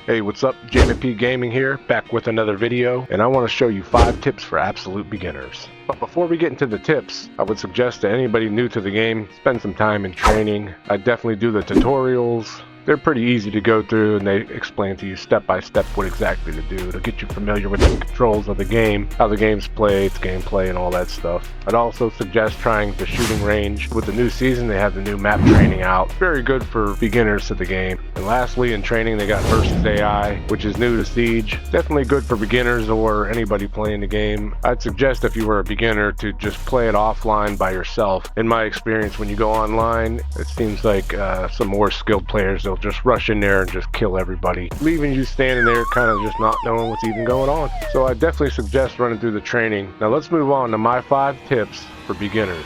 Hey, what's up? Jamin P Gaming here, back with another video, and I want to show you 5 tips for absolute beginners. But before we get into the tips, I would suggest to anybody new to the game, spend some time in training. I definitely do the tutorials. They're pretty easy to go through, and they explain to you step by step what exactly to do to get you familiar with the controls of the game, how the game's played, its gameplay, and all that stuff. I'd also suggest trying the shooting range. With the new season, they have the new map training out. Very good for beginners to the game. And lastly, in training, they got Versus AI, which is new to Siege. Definitely good for beginners or anybody playing the game. I'd suggest if you were a beginner to just play it offline by yourself. In my experience, when you go online, it seems like some more skilled players, they'll just rush in there and just kill everybody, leaving you standing there kind of just not knowing what's even going on. So I definitely suggest running through the training. Now let's move on to my 5 tips for beginners.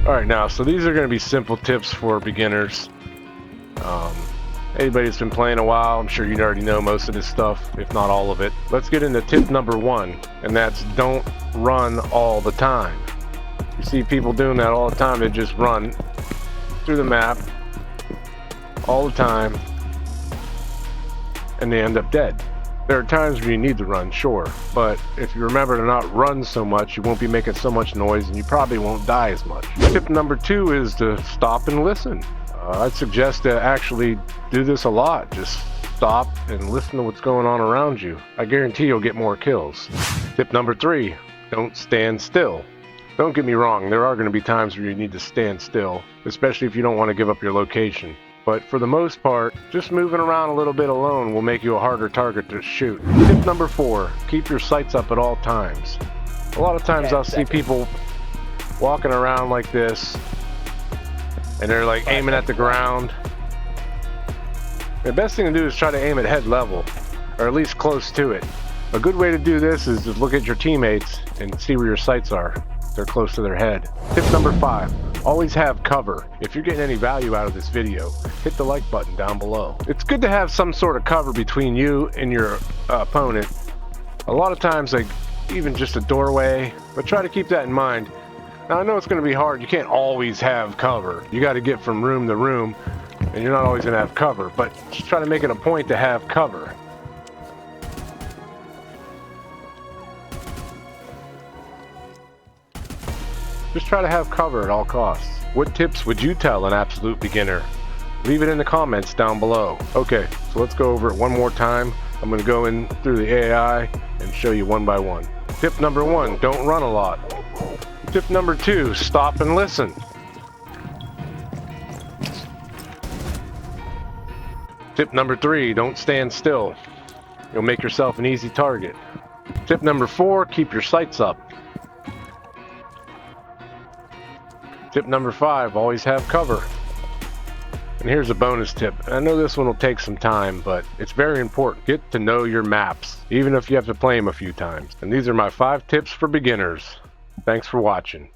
Alright, now so these are going to be simple tips for beginners. Anybody that's been playing a while, I'm sure you already know most of this stuff, if not all of it. Let's get into tip number 1, and that's don't run all the time. You see people doing that all the time. They just run through the map all the time, and they end up dead. There are times when you need to run, sure, but if you remember to not run so much, you won't be making so much noise, and you probably won't die as much. Tip number 2 is to stop and listen. I'd suggest to actually do this a lot. Just stop and listen to what's going on around you. I guarantee you'll get more kills. Tip number 3, don't stand still. Don't get me wrong, there are going to be times where you need to stand still, especially if you don't want to give up your location. But for the most part, just moving around a little bit alone will make you a harder target to shoot. Tip number 4, keep your sights up at all times. A lot of times I'll see people walking around like this, and they're like aiming at the ground. The best thing to do is try to aim at head level, or at least close to it. A good way to do this is to look at your teammates and see where your sights are. They're close to their head. Tip number 5, always have cover. If you're getting any value out of this video, hit the like button down below. It's good to have some sort of cover between you and your opponent. A lot of times, like even just a doorway, but try to keep that in mind. Now I know it's going to be hard. You can't always have cover. You got to get from room to room, and you're not always going to have cover, but just try to make it a point to have cover. Just try to have cover at all costs. What tips would you tell an absolute beginner? Leave it in the comments down below. Okay, so let's go over it one more time. I'm going to go in through the AI and show you one by one. Tip number 1, don't run a lot. Tip number 2, stop and listen. Tip number 3, don't stand still. You'll make yourself an easy target. Tip number 4, keep your sights up. Tip number 5, always have cover. And here's a bonus tip. I know this one will take some time, but it's very important. Get to know your maps, even if you have to play them a few times. And these are my 5 tips for beginners. Thanks for watching.